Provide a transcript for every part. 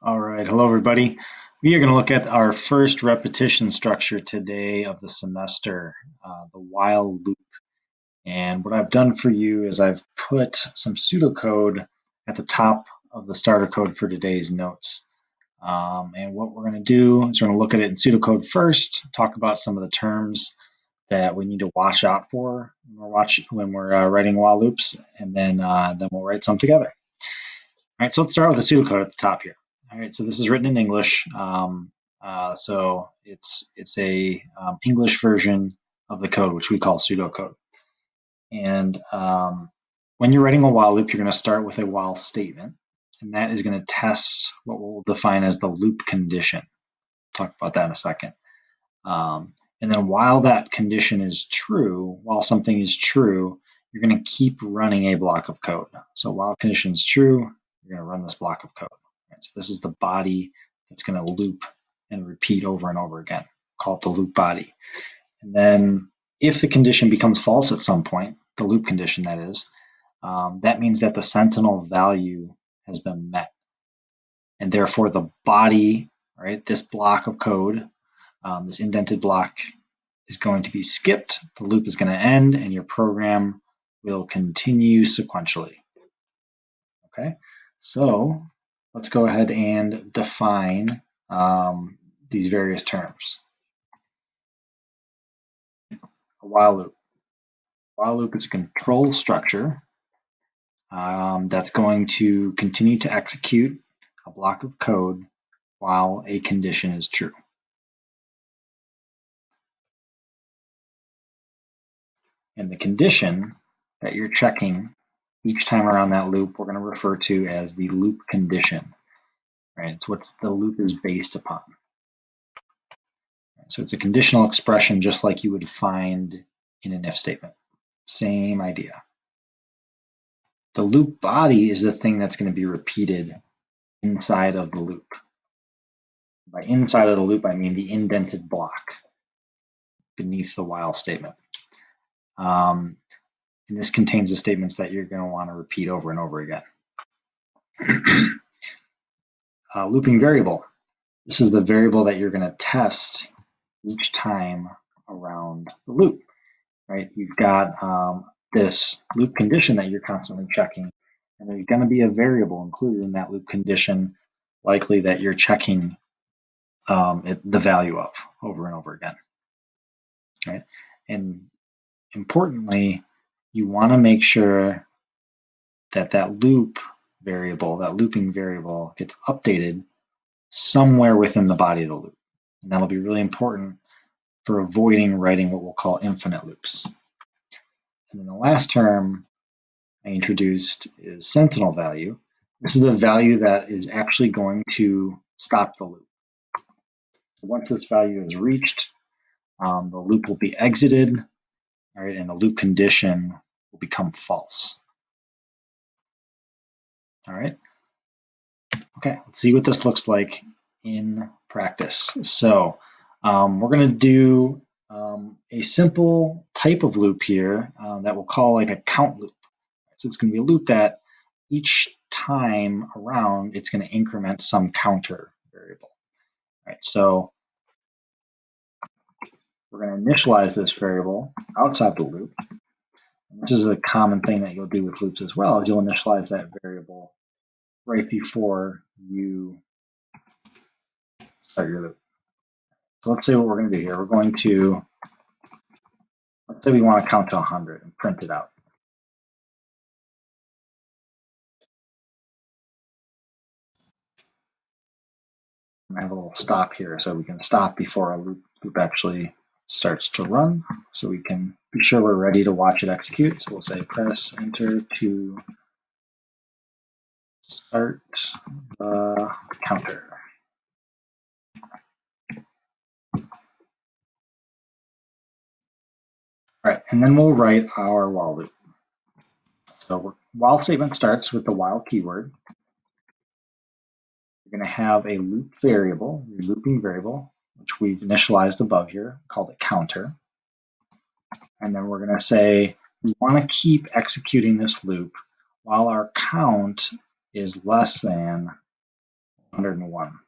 All right, hello everybody. We are going to look at our first repetition structure today of the semester, the while loop. And what I've done for you is I've put some pseudocode at the top of the starter code for today's notes. And what we're going to do is we're going to look at it in pseudocode first, talk about some of the terms that we need to watch out for when we're writing while loops, and then we'll write some together. All right, so let's start with the pseudocode at the top here. All right, so this is written in English. So it's a English version of the code, which we call pseudocode. And when you're writing a while loop, you're going to start with a while statement, and that is going to test what we'll define as the loop condition. Talk about that in a second. And then while that condition is true, while something is true, you're going to keep running a block of code. So while condition is true, you're going to run this block of code. Right? So this is the body that's going to loop and repeat over and over again. Call it the loop body. And then if the condition becomes false at some point, the loop condition that is, that means that the sentinel value has been met. And therefore the body, right, this block of code, this indented block is going to be skipped, the loop is going to end, and your program will continue sequentially. Okay, so let's go ahead and define these various terms. A while loop. While loop is a control structure that's going to continue to execute a block of code while a condition is true. And the condition that you're checking each time around that loop, we're going to refer to as the loop condition. Right? It's what the loop is based upon. So it's a conditional expression just like you would find in an if statement. Same idea. The loop body is the thing that's going to be repeated inside of the loop. By inside of the loop, I mean the indented block beneath the while statement. And this contains the statements that you're going to want to repeat over and over again. Looping variable. This is the variable that you're going to test each time around the loop, right? You've got this loop condition that you're constantly checking, and there's going to be a variable included in that loop condition, likely that you're checking the value of over and over again, right? And importantly, you want to make sure that that loop variable, that looping variable, gets updated somewhere within the body of the loop. And that'll be really important for avoiding writing what we'll call infinite loops. And then the last term I introduced is sentinel value. This is the value that is actually going to stop the loop. Once this value is reached, the loop will be exited, right, and the loop condition will become false. All right. Okay, let's see what this looks like in practice. So we're going to do a simple type of loop here that we'll call like a count loop. So it's going to be a loop that each time around, it's going to increment some counter variable. All right, so we're going to initialize this variable outside the loop. And this is a common thing that you'll do with loops as well, is you'll initialize that variable right before you start your loop. So let's say what we're going to do here. We're going to, let's say we want to count to 100 and print it out. I have a little stop here so we can stop before our loop actually starts to run, so we can be sure we're ready to watch it execute. So we'll say press enter to start the counter. All right, and then we'll write our while loop. So while statement starts with the while keyword. We're going to have a loop variable, a looping variable, which we've initialized above here, called a counter. And then we're going to say we want to keep executing this loop while our count is less than 100 101.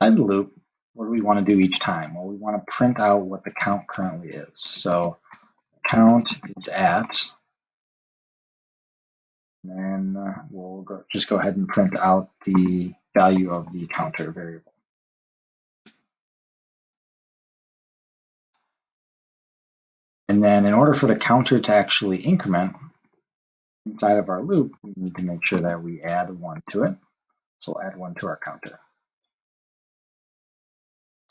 Inside the loop, what do we want to do each time? Well, we want to print out what the count currently is. So count is at, and then we'll just go ahead and print out the value of the counter variable. And then in order for the counter to actually increment inside of our loop, we need to make sure that we add 1 to it. So we'll add 1 to our counter.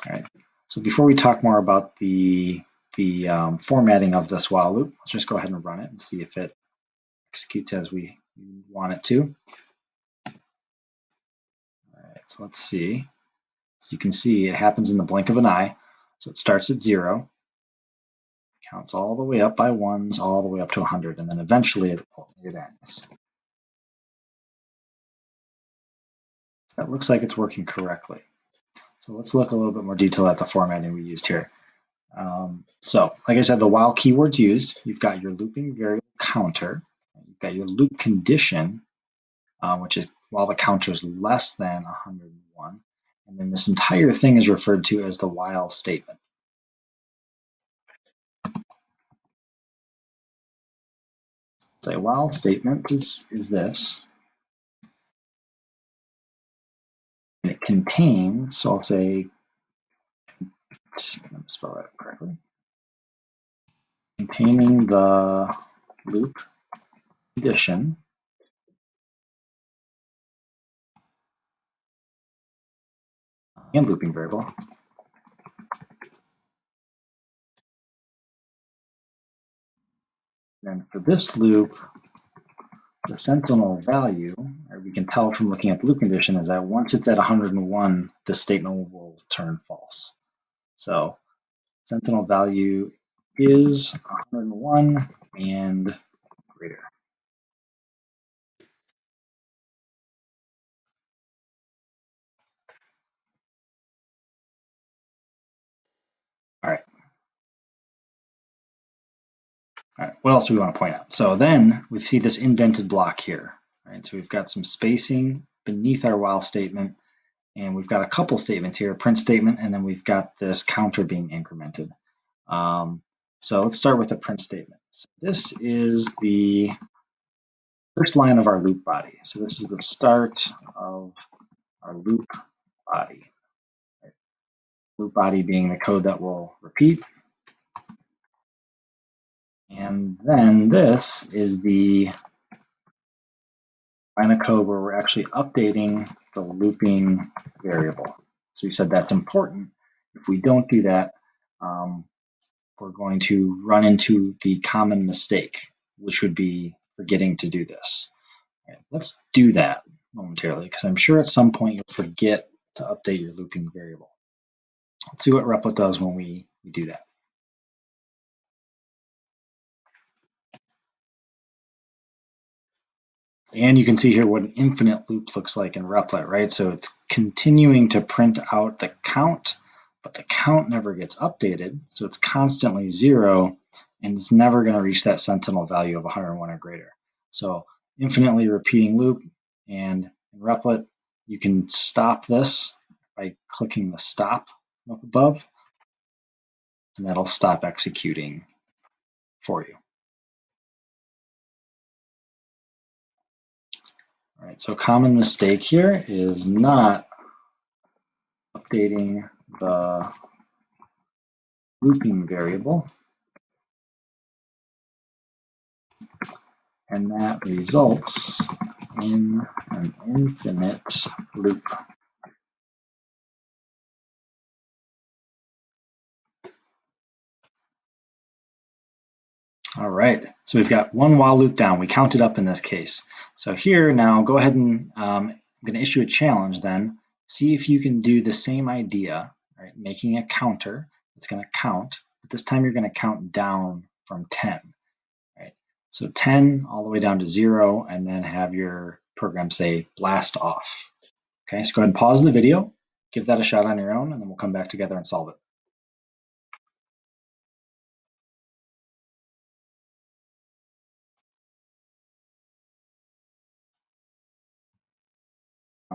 All right. So before we talk more about the formatting of this while loop, let's just go ahead and run it and see if it executes as we want it to. All right, so let's see. So you can see it happens in the blink of an eye. So it starts at 0, counts all the way up by ones, all the way up to 100, and then eventually it ends. So that looks like it's working correctly. So let's look a little bit more detail at the formatting we used here. So like I said, the while keyword's used. You've got your looping variable counter. You've got your loop condition, which is while the counter is less than 101. And then this entire thing is referred to as the while statement. So a while statement is this. And it contains, so I'll say, let me spell that correctly, containing the loop condition and looping variable. Then for this loop, the sentinel value, or we can tell from looking at the loop condition, is that once it's at 101, the statement will turn false. So sentinel value is 101 and greater. All right. All right, what else do we want to point out? So then we see this indented block here, right? So we've got some spacing beneath our while statement, and we've got a couple statements here, a print statement, and then we've got this counter being incremented. So let's start with a print statement. So this is the first line of our loop body. So this is the start of our loop body. Right? Loop body being the code that will repeat. And then this is the line of code where we're actually updating the looping variable. So we said that's important. If we don't do that, we're going to run into the common mistake, which would be forgetting to do this. All right, let's do that momentarily, because I'm sure at some point you'll forget to update your looping variable. Let's see what Replit does when we do that. And you can see here what an infinite loop looks like in Replit, right? So it's continuing to print out the count, but the count never gets updated. So it's constantly 0, and it's never going to reach that sentinel value of 101 or greater. So infinitely repeating loop, and in Replit, you can stop this by clicking the stop up above, and that'll stop executing for you. All right, so common mistake here is not updating the looping variable, and that results in an infinite loop. All right, so we've got one while loop down. We counted up in this case. So here now, go ahead and I'm going to issue a challenge then. See if you can do the same idea, right? Making a counter that's going to count, but this time you're going to count down from 10, right? So 10 all the way down to 0, and then have your program say blast off. Okay, so go ahead and pause the video, give that a shot on your own, and then we'll come back together and solve it.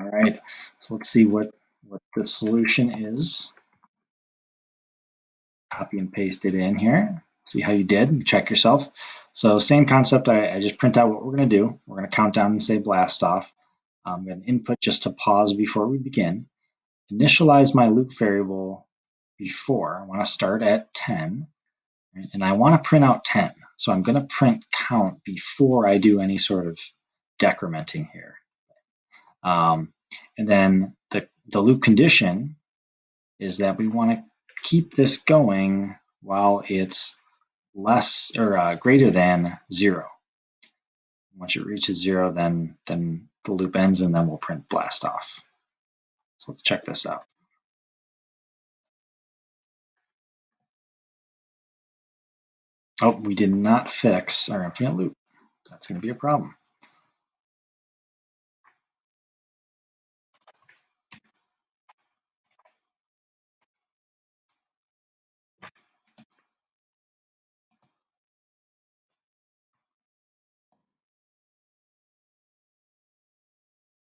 All right, so let's see what the solution is. Copy and paste it in here. See how you did, check yourself. So same concept, I just print out what we're gonna do. We're gonna count down and say blast off. I'm gonna input just to pause before we begin. Initialize my loop variable before. I wanna start at 10, and I wanna print out 10. So I'm gonna print count before I do any sort of decrementing here. And then the loop condition is that we want to keep this going while it's less or greater than 0. Once it reaches 0, then the loop ends, and then we'll print blast off. So let's check this out. Oh, we did not fix our infinite loop. That's going to be a problem.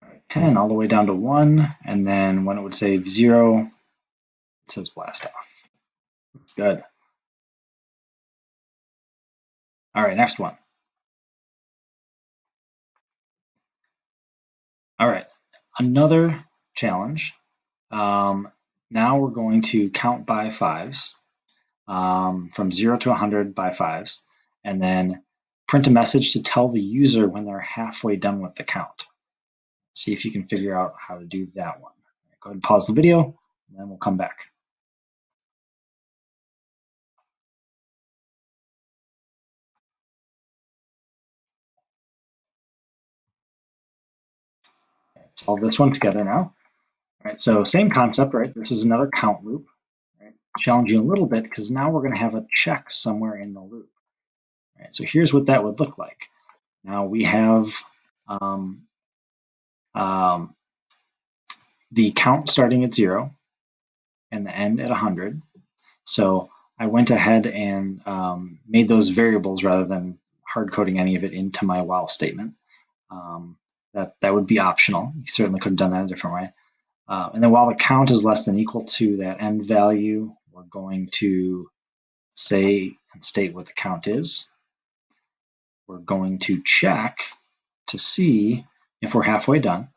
All right, 10 all the way down to 1, and then when it would say 0, it says blast off. Good. All right, next one. All right, another challenge. Now we're going to count by fives, from 0 to 100 by fives, and then print a message to tell the user when they're halfway done with the count. See if you can figure out how to do that one. Go ahead and pause the video, and then we'll come back. Solve this one together now. All right, so same concept, right? This is another count loop, right? Challenging a little bit because now we're going to have a check somewhere in the loop. All right, so here's what that would look like. Now we have the count starting at 0 and the end at 100. So I went ahead and made those variables rather than hard coding any of it into my while statement. That would be optional. You certainly could have done that a different way. And then while the count is less than equal to that end value, we're going to say and state what the count is. We're going to check to see if we're halfway done.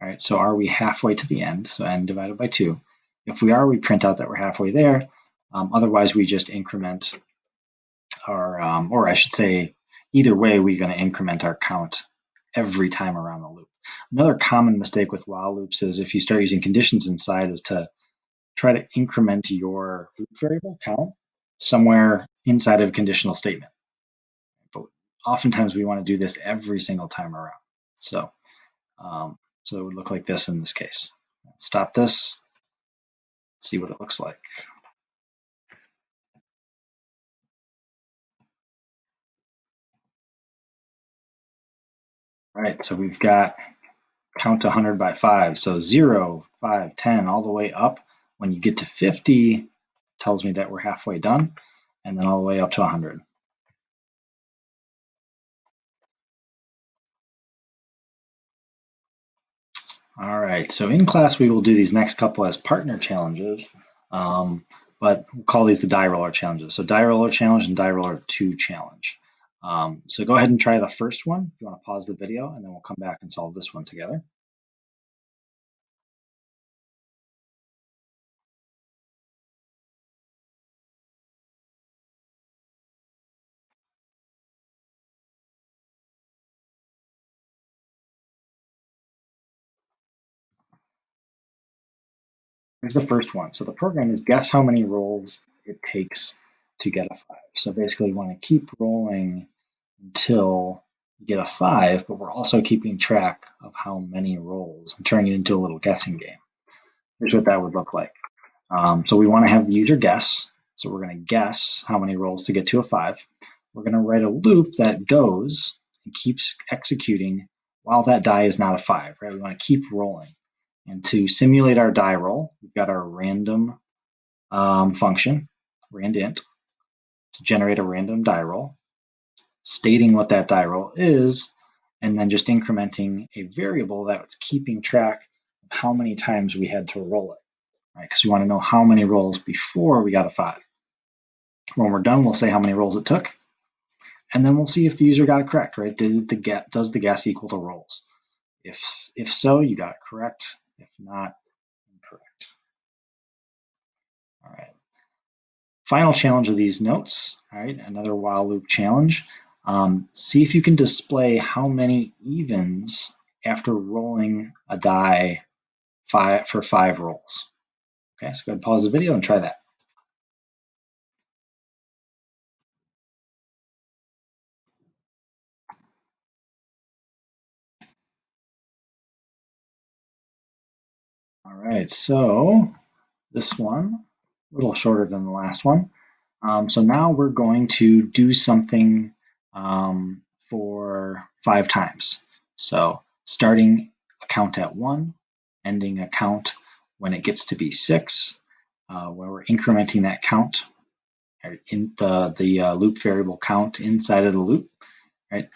All right, so are we halfway to the end? So n divided by 2. If we are, we print out that we're halfway there. Otherwise, we just increment our, or I should say, either way, we're going to increment our count every time around the loop. Another common mistake with while loops is if you start using conditions inside is to try to increment your loop variable count somewhere inside of a conditional statement. But oftentimes we want to do this every single time around. So it would look like this in this case. Let's stop this, see what it looks like. All right, so we've got count 100 by 5. So 0, 5, 10, all the way up. When you get to 50, tells me that we're halfway done, and then all the way up to 100. All right, so in class we will do these next couple as partner challenges, but we'll call these the die roller challenges. So die roller challenge and die roller 2 challenge. So go ahead and try the first one if you want to pause the video, and then we'll come back and solve this one together. Here's the first one. So the program is guess how many rolls it takes to get a 5. So basically you want to keep rolling until you get a 5, but we're also keeping track of how many rolls and turning it into a little guessing game. Here's what that would look like. So we want to have the user guess. So we're going to guess how many rolls to get to a 5. We're going to write a loop that goes and keeps executing while that die is not a 5, right? We want to keep rolling. And to simulate our die roll, we've got our random function, randint, to generate a random die roll, stating what that die roll is, and then just incrementing a variable that's keeping track of how many times we had to roll it, right? Because we want to know how many rolls before we got a 5. When we're done, we'll say how many rolls it took, and then we'll see if the user got it correct, right? Does the guess equal to rolls? If so, you got it correct. If not, incorrect. All right. Final challenge of these notes, all right, another while loop challenge. See if you can display how many evens after rolling a die for 5 rolls. Okay, so go ahead and pause the video and try that. All right, so this one, a little shorter than the last one. So now we're going to do something for 5 times. So starting a count at 1, ending a count when it gets to be 6, where we're incrementing that count in the loop variable count inside of the loop. Right.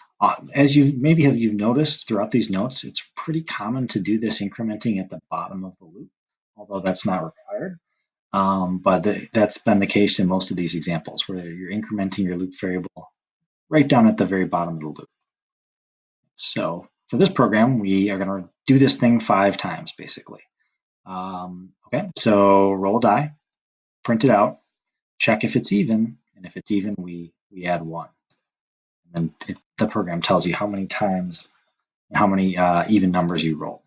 As you've noticed throughout these notes, it's pretty common to do this incrementing at the bottom of the loop, although that's not required. But that's been the case in most of these examples where you're incrementing your loop variable right down at the very bottom of the loop. So for this program, we are going to do this thing 5 times, basically. Okay, so roll a die, print it out, check if it's even, and if it's even, we add 1. And then the program tells you how many times, how many even numbers you roll.